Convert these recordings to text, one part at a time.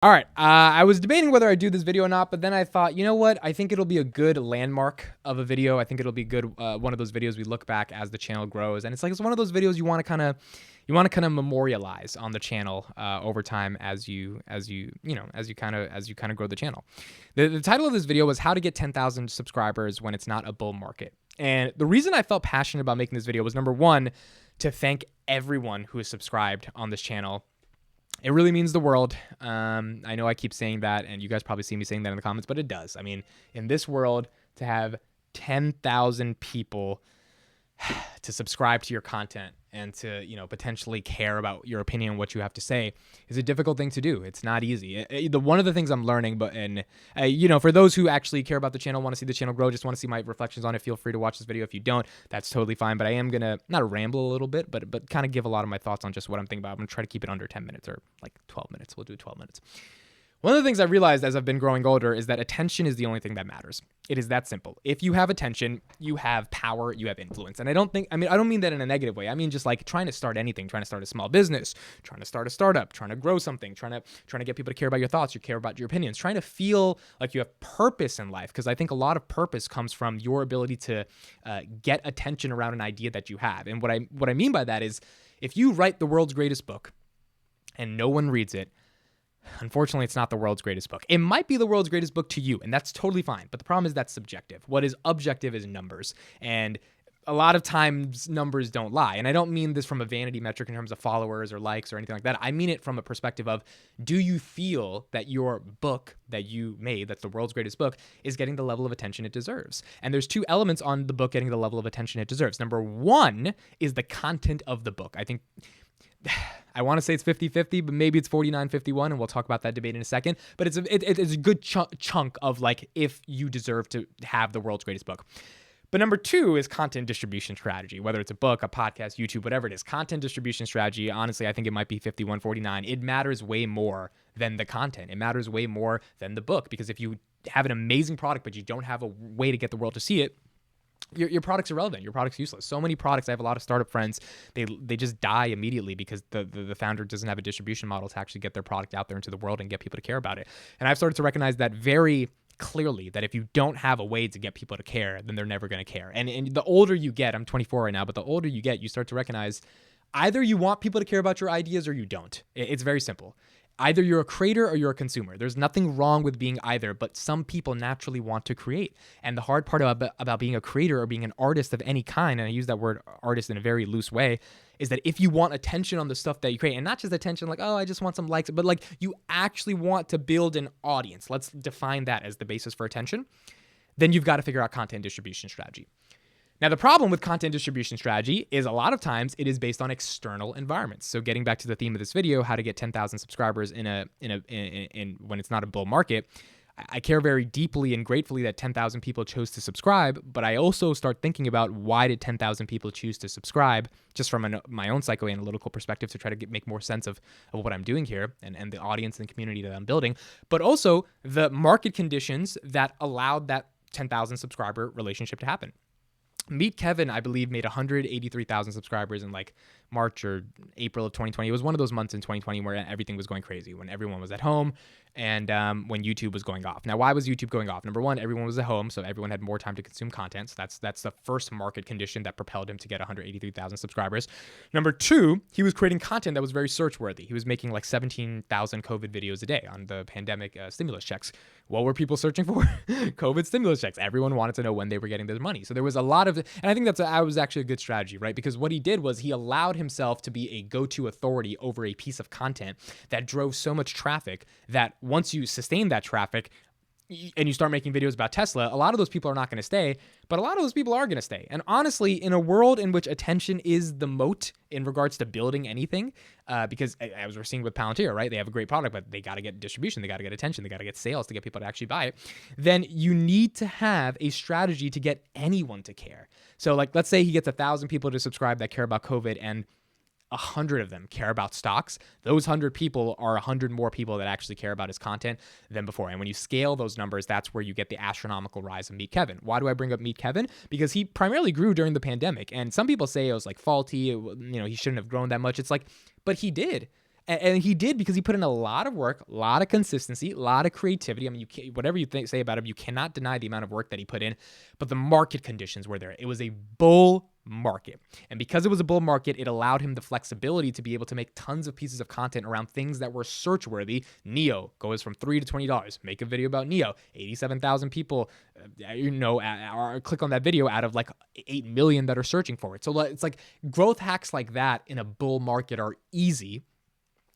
All right, I was debating whether I'd do this video or not, but then I thought, you know what? I think it'll be a good landmark of a video. I think it'll be good, one of those videos we look back as the channel grows, and it's one of those videos you want to kind of memorialize on the channel over time as you kind of grow the channel. The title of this video was how to get 10,000 subscribers when it's not a bull market. And the reason I felt passionate about making this video was, number one, to thank everyone who has subscribed on this channel. It really means the world. I know I keep saying that, and you guys probably see me saying that in the comments, but it does. I mean, in this world, to have 10,000 people to subscribe to your content and to, potentially care about your opinion and what you have to say is a difficult thing to do. It's not easy. One of the things I'm learning, for those who actually care about the channel, want to see the channel grow, just want to see my reflections on it, feel free to watch this video. If you don't, that's totally fine. But I am going to not ramble a little bit, but kind of give a lot of my thoughts on just what I'm thinking about. I'm going to try to keep it under 10 minutes or like 12 minutes. We'll do 12 minutes. One of the things I realized as I've been growing older is that attention is the only thing that matters. It is that simple. If you have attention, you have power, you have influence. And I don't mean that in a negative way. I mean just like trying to start anything, trying to start a small business, trying to start a startup, trying to grow something, trying to get people to care about your thoughts, you care about your opinions, trying to feel like you have purpose in life. Because I think a lot of purpose comes from your ability to get attention around an idea that you have. And what I mean by that is, if you write the world's greatest book and no one reads it, unfortunately, it's not the world's greatest book. It might be the world's greatest book to you, and that's totally fine. But the problem is that's subjective. What is objective is numbers. And a lot of times numbers don't lie. And I don't mean this from a vanity metric in terms of followers or likes or anything like that. I mean it from a perspective of, do you feel that your book that you made, that's the world's greatest book, is getting the level of attention it deserves? And there's two elements on the book getting the level of attention it deserves. Number one is the content of the book. I think I want to say it's 50-50, but maybe it's 49-51, and we'll talk about that debate in a second. But it's a good chunk of like if you deserve to have the world's greatest book. But number two is content distribution strategy, whether it's a book, a podcast, YouTube, whatever it is. Content distribution strategy, honestly, I think it might be 51-49. It matters way more than the content. It matters way more than the book, because if you have an amazing product but you don't have a way to get the world to see it, your product's irrelevant. Your product's useless. So many products, I have a lot of startup friends, they just die immediately because the founder doesn't have a distribution model to actually get their product out there into the world and get people to care about it. And I've started to recognize that very clearly, that if you don't have a way to get people to care, then they're never going to care. And the older you get, I'm 24 right now, but the older you get, you start to recognize either you want people to care about your ideas or you don't. It's very simple. Either you're a creator or you're a consumer. There's nothing wrong with being either, but some people naturally want to create. And the hard part about being a creator or being an artist of any kind, and I use that word artist in a very loose way, is that if you want attention on the stuff that you create, and not just attention like, oh, I just want some likes, but like you actually want to build an audience, let's define that as the basis for attention, then you've got to figure out content distribution strategy. Now, the problem with content distribution strategy is a lot of times it is based on external environments. So getting back to the theme of this video, how to get 10,000 subscribers in when it's not a bull market, I care very deeply and gratefully that 10,000 people chose to subscribe, but I also start thinking about why did 10,000 people choose to subscribe, just from my own psychoanalytical perspective, to try to make more sense of what I'm doing here and the audience and community that I'm building, but also the market conditions that allowed that 10,000 subscriber relationship to happen. Meet Kevin, I believe, made 183,000 subscribers in like March or April of 2020. It was one of those months in 2020 where everything was going crazy, when everyone was at home and when YouTube was going off. Now, why was YouTube going off? Number one, everyone was at home, so everyone had more time to consume content. So that's the first market condition that propelled him to get 183,000 subscribers. Number two, he was creating content that was very search-worthy. He was making like 17,000 COVID videos a day on the pandemic stimulus checks. What were people searching for? COVID stimulus checks. Everyone wanted to know when they were getting their money. So there was a lot of, and I think that was actually a good strategy, right? Because what he did was he allowed himself to be a go-to authority over a piece of content that drove so much traffic that once you sustain that traffic and you start making videos about Tesla, a lot of those people are not going to stay, but a lot of those people are going to stay. And honestly, in a world in which attention is the moat in regards to building anything, because as we're seeing with Palantir, right? They have a great product, but they got to get distribution, they got to get attention, they got to get sales to get people to actually buy it. Then you need to have a strategy to get anyone to care. So like, let's say he gets 1,000 people to subscribe that care about COVID, and 100 of them care about stocks. Those 100 people are 100 more people that actually care about his content than before. And when you scale those numbers, that's where you get the astronomical rise of Meet Kevin. Why do I bring up Meet Kevin? Because he primarily grew during the pandemic. And some people say it was like faulty, he shouldn't have grown that much. It's like, but he did. And he did because he put in a lot of work, a lot of consistency, a lot of creativity. I mean, whatever you say about him, you cannot deny the amount of work that he put in, but the market conditions were there. It was a bull market. And because it was a bull market, it allowed him the flexibility to be able to make tons of pieces of content around things that were search worthy. Neo goes from $3 to $20. Make a video about Neo. 87,000 people, click on that video out of like 8 million that are searching for it. So it's like growth hacks like that in a bull market are easy.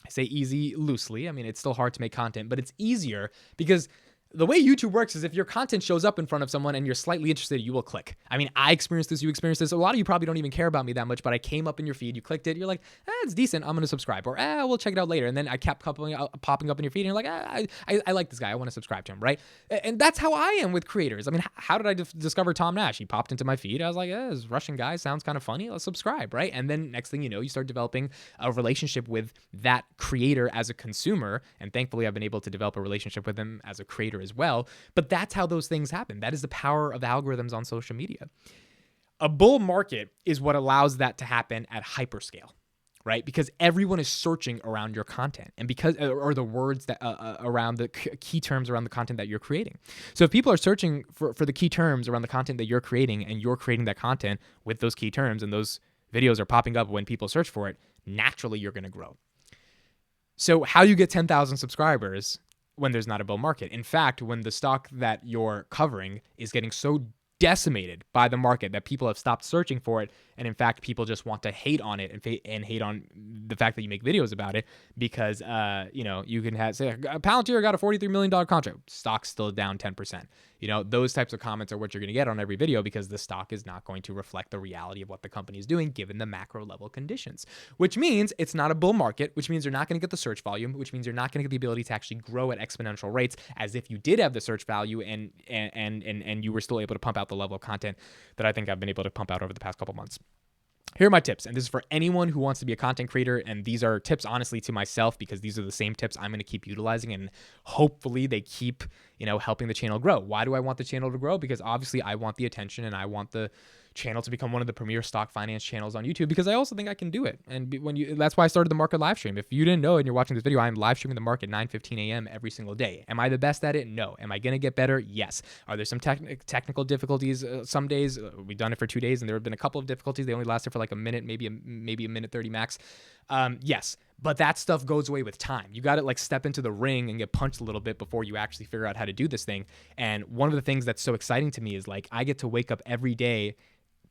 I say easy loosely. I mean, it's still hard to make content, but it's easier because the way YouTube works is if your content shows up in front of someone and you're slightly interested, you will click. I mean, I experienced this, you experienced this. A lot of you probably don't even care about me that much, but I came up in your feed, you clicked it, you're like, it's decent, I'm going to subscribe. Or, we'll check it out later. And then I kept popping up in your feed and you're like, I like this guy, I want to subscribe to him, right? And that's how I am with creators. I mean, how did I discover Tom Nash? He popped into my feed. I was like, this Russian guy sounds kind of funny. Let's subscribe, right? And then next thing you know, you start developing a relationship with that creator as a consumer. And thankfully, I've been able to develop a relationship with him as a creator as well. But that's how those things happen. That is the power of algorithms on social media. A bull market is what allows that to happen at hyperscale, right? Because everyone is searching around your content and because, or the words that around the key terms around the content that you're creating. So if people are searching for the key terms around the content that you're creating and you're creating that content with those key terms and those videos are popping up when people search for it, naturally you're going to grow. So how do you get 10,000 subscribers when there's not a bull market? In fact, when the stock that you're covering is getting so decimated by the market that people have stopped searching for it, and in fact, people just want to hate on it and hate on the fact that you make videos about it because, you can say Palantir got a $43 million contract, stock's still down 10%. Those types of comments are what you're going to get on every video because the stock is not going to reflect the reality of what the company is doing given the macro level conditions, which means it's not a bull market, which means you're not going to get the search volume, which means you're not going to get the ability to actually grow at exponential rates as if you did have the search value and you were still able to pump out the level of content that I think I've been able to pump out over the past couple months. Here are my tips, and this is for anyone who wants to be a content creator, and these are tips, honestly, to myself, because these are the same tips I'm going to keep utilizing, and hopefully they keep, helping the channel grow. Why do I want the channel to grow? Because obviously I want the attention, and I want the channel to become one of the premier stock finance channels on YouTube, because I also think I can do it. And that's why I started the market live stream. If you didn't know and you're watching this video, I'm live streaming the market 9:15 a.m. every single day. Am I the best at it? No. Am I going to get better? Yes. Are there some technical difficulties? Some days we've done it for 2 days and there have been a couple of difficulties. They only lasted for like a minute, maybe a minute 30 max. Yes. But that stuff goes away with time. You got to step into the ring and get punched a little bit before you actually figure out how to do this thing. And one of the things that's so exciting to me is I get to wake up every day,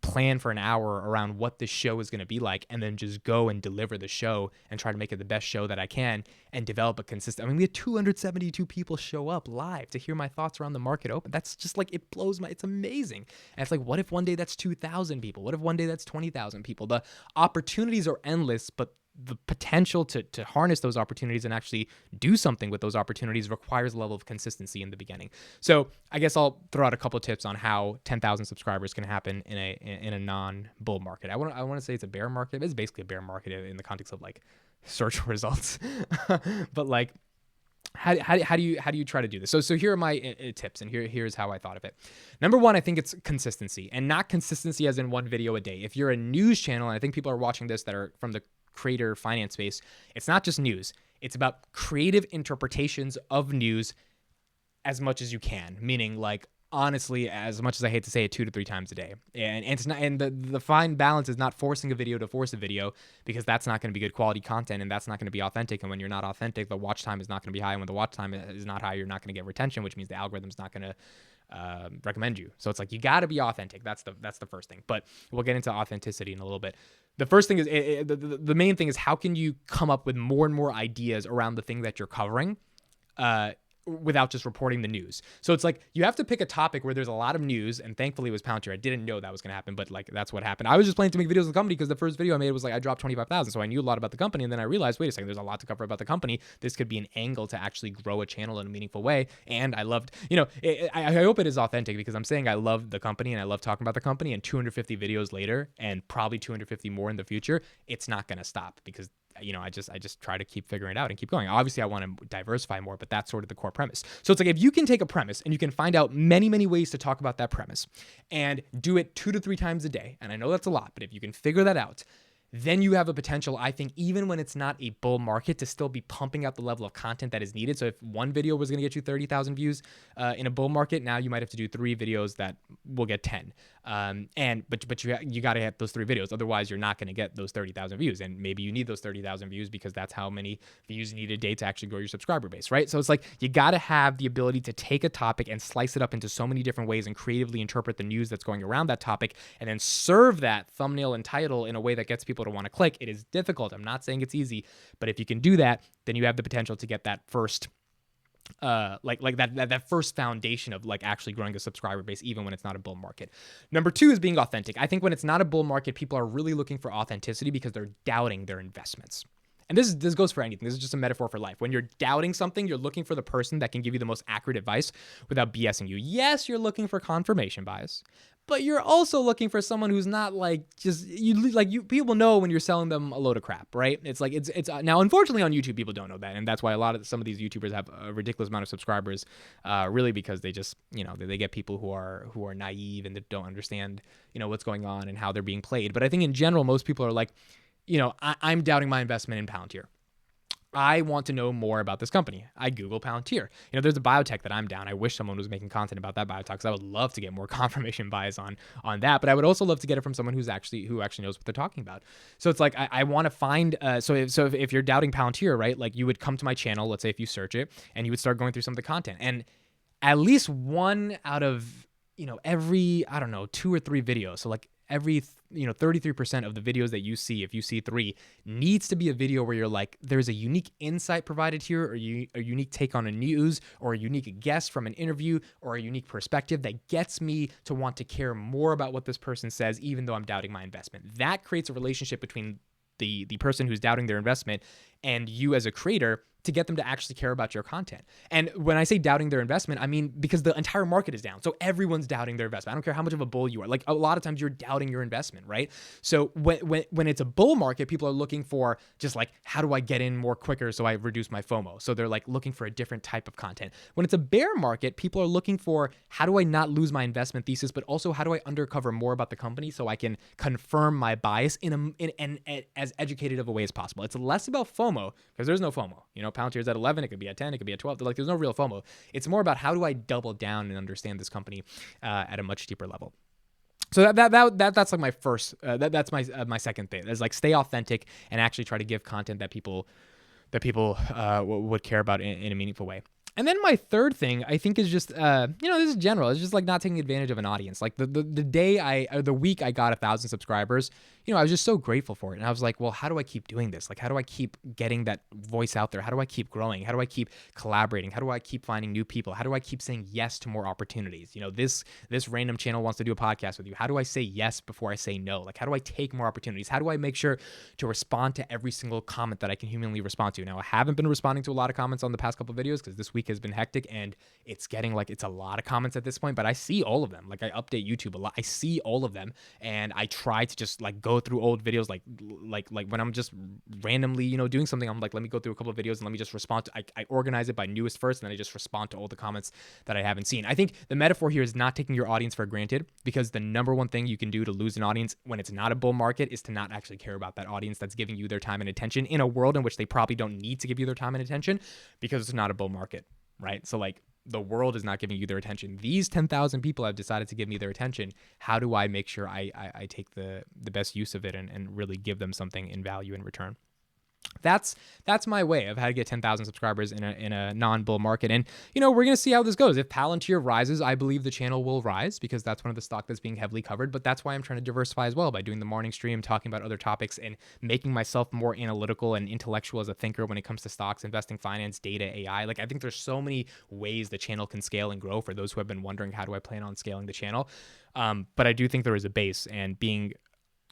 plan for an hour around what this show is going to be like, and then just go and deliver the show and try to make it the best show that I can and develop a consistent. I mean, we had 272 people show up live to hear my thoughts around the market open. That's just it blows it's amazing. And it's what if one day that's 2,000 people? What if one day that's 20,000 people? The opportunities are endless, but the potential to harness those opportunities and actually do something with those opportunities requires a level of consistency in the beginning. So I guess I'll throw out a couple of tips on how 10,000 subscribers can happen in a non-bull market. I want to say it's a bear market. It's basically a bear market in the context of search results, but how do you try to do this? So here are my tips, and here's how I thought of it. Number one, I think it's consistency, and not consistency as in one video a day. If you're a news channel, and I think people are watching this that are from the creator finance space, it's not just news. It's about creative interpretations of news as much as you can, meaning honestly, as much as I hate to say it, 2 to 3 times a day. And it's not, and the fine balance is not forcing a video to force a video, because that's not going to be good quality content and that's not going to be authentic. And when you're not authentic, the watch time is not going to be high. And when the watch time is not high, you're not going to get retention, which means the algorithm's not going to recommend you. So it's you got to be authentic. That's the first thing. But we'll get into authenticity in a little bit. The first thing is the main thing is how can you come up with more and more ideas around the thing that you're covering, without just reporting the news. So it's you have to pick a topic where there's a lot of news, and thankfully it was Palantir. I didn't know that was going to happen, but that's what happened. I was just planning to make videos on the company because the first video I made was I dropped 25,000, so I knew a lot about the company, and then I realized, wait a second, there's a lot to cover about the company. This could be an angle to actually grow a channel in a meaningful way, and I loved, I hope it is authentic, because I'm saying I love the company and I love talking about the company, and 250 videos later, and probably 250 more in the future, it's not going to stop, because I just try to keep figuring it out and keep going. Obviously, I want to diversify more, but that's sort of the core premise. So it's if you can take a premise and you can find out many, many ways to talk about that premise and do it 2 to 3 times a day, and I know that's a lot, but if you can figure that out, then you have a potential, I think, even when it's not a bull market, to still be pumping out the level of content that is needed. So if one video was going to get you 30,000 views in a bull market, now you might have to do 3 videos that will get 10. But you got to hit those 3 videos. Otherwise, you're not going to get those 30,000 views. And maybe you need those 30,000 views because that's how many views you need a day to actually grow your subscriber base, right? So it's like you got to have the ability to take a topic and slice it up into so many different ways and creatively interpret the news that's going around that topic, and then serve that thumbnail and title in a way that gets people to want to click. It is difficult. I'm not saying it's easy, but if you can do that, then you have the potential to get that first that first foundation of like actually growing a subscriber base, even when it's not a bull market. Number 2 is being authentic. I think when it's not a bull market, people are really looking for authenticity because they're doubting their investments. And this goes for anything. This is just a metaphor for life. When you're doubting something, you're looking for the person that can give you the most accurate advice without BSing you. Yes, you're looking for confirmation bias, but you're also looking for someone who's not like just you. People know when you're selling them a load of crap, right? It's like it's now, unfortunately, on YouTube people don't know that, and that's why some of these YouTubers have a ridiculous amount of subscribers, really because they just they get people who are naive and that don't understand what's going on and how they're being played. But I think in general, most people are like, I'm doubting my investment in Palantir. I want to know more about this company. I Google Palantir. There's a biotech that I'm down. I wish someone was making content about that biotech because I would love to get more confirmation bias on that. But I would also love to get it from someone who actually knows what they're talking about. So it's like I want to find. So if you're doubting Palantir, right? Like you would come to my channel. Let's say if you search it, and you would start going through some of the content, and at least one out of every 2 or 3 videos. So like every 33% of the videos that you see, if you see 3, needs to be a video where you're like, there's a unique insight provided here, or a unique take on a news, or a unique guest from an interview, or a unique perspective that gets me to want to care more about what this person says, even though I'm doubting my investment. That creates a relationship between the person who's doubting their investment and you as a creator, to get them to actually care about your content. And when I say doubting their investment, I mean because the entire market is down. So everyone's doubting their investment. I don't care how much of a bull you are. Like a lot of times you're doubting your investment, right? So when it's a bull market, people are looking for just like, how do I get in more quicker so I reduce my FOMO? So they're like looking for a different type of content. When it's a bear market, people are looking for, how do I not lose my investment thesis, but also how do I undercover more about the company so I can confirm my bias in as educated of a way as possible. It's less about FOMO because there's no FOMO. Palantir's at 11, it could be at 10, it could be at 12. Like there's no real FOMO. It's more about how do I double down and understand this company at a much deeper level. So that's like my first. That's my second thing. Is like stay authentic and actually try to give content that people would care about in a meaningful way. And then my third thing, I think, is just, this is general. It's just like not taking advantage of an audience. Like the week I got 1,000 subscribers, I was just so grateful for it. And I was like, well, how do I keep doing this? Like, how do I keep getting that voice out there? How do I keep growing? How do I keep collaborating? How do I keep finding new people? How do I keep saying yes to more opportunities? This random channel wants to do a podcast with you. How do I say yes before I say no? Like, how do I take more opportunities? How do I make sure to respond to every single comment that I can humanly respond to? Now, I haven't been responding to a lot of comments on the past couple of videos because this week has been hectic and it's getting like, it's a lot of comments at this point, but I see all of them. Like I update YouTube a lot. I see all of them and I try to just like go through old videos, like when I'm just randomly, doing something, I'm like, let me go through a couple of videos and let me just respond to, I organize it by newest first, and then I just respond to all the comments that I haven't seen. I think the metaphor here is not taking your audience for granted, because the number one thing you can do to lose an audience when it's not a bull market is to not actually care about that audience that's giving you their time and attention in a world in which they probably don't need to give you their time and attention because it's not a bull market, right? So like, the world is not giving you their attention. These 10,000 people have decided to give me their attention. How do I make sure I take the best use of it and really give them something in value in return? That's my way of how to get 10,000 subscribers in a non-bull market. And, we're going to see how this goes. If Palantir rises, I believe the channel will rise because that's one of the stock that's being heavily covered. But that's why I'm trying to diversify as well by doing the morning stream, talking about other topics and making myself more analytical and intellectual as a thinker when it comes to stocks, investing, finance, data, AI. Like I think there's so many ways the channel can scale and grow for those who have been wondering, how do I plan on scaling the channel? But I do think there is a base, and being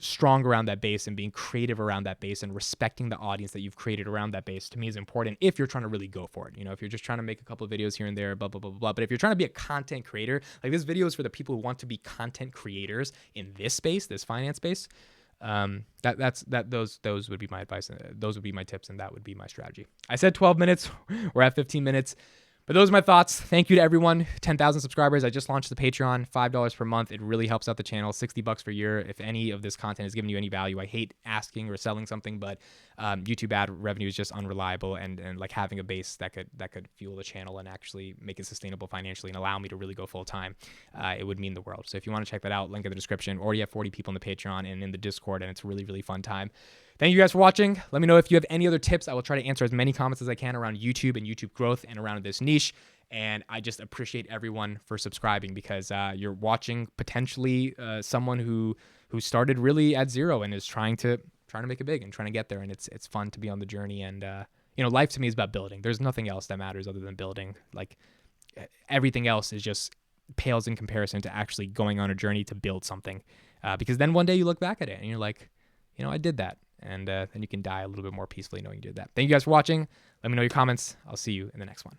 strong around that base and being creative around that base and respecting the audience that you've created around that base, to me, is important if you're trying to really go for it. If you're just trying to make a couple of videos here and there, blah, blah, blah, blah. But if you're trying to be a content creator, like this video is for the people who want to be content creators in this space, this finance space. Those would be my advice. Those would be my tips, and that would be my strategy. I said 12 minutes. We're at 15 minutes. But those are my thoughts. Thank you to everyone. 10,000 subscribers. I just launched the Patreon, $5 per month. It really helps out the channel. $60 per year. If any of this content is giving you any value, I hate asking or selling something, but YouTube ad revenue is just unreliable, and like having a base that could fuel the channel and actually make it sustainable financially and allow me to really go full time, it would mean the world. So if you want to check that out, link in the description. Already have 40 people in the Patreon and in the Discord, and it's a really, really fun time. Thank you guys for watching. Let me know if you have any other tips. I will try to answer as many comments as I can around YouTube and YouTube growth and around this niche. And I just appreciate everyone for subscribing, because you're watching potentially someone who started really at zero and is trying to make it big and trying to get there. And it's fun to be on the journey. And life to me is about building. There's nothing else that matters other than building. Like everything else is just pales in comparison to actually going on a journey to build something. Because then one day you look back at it and you're like, I did that. And then you can die a little bit more peacefully knowing you did that. Thank you guys for watching. Let me know your comments. I'll see you in the next one.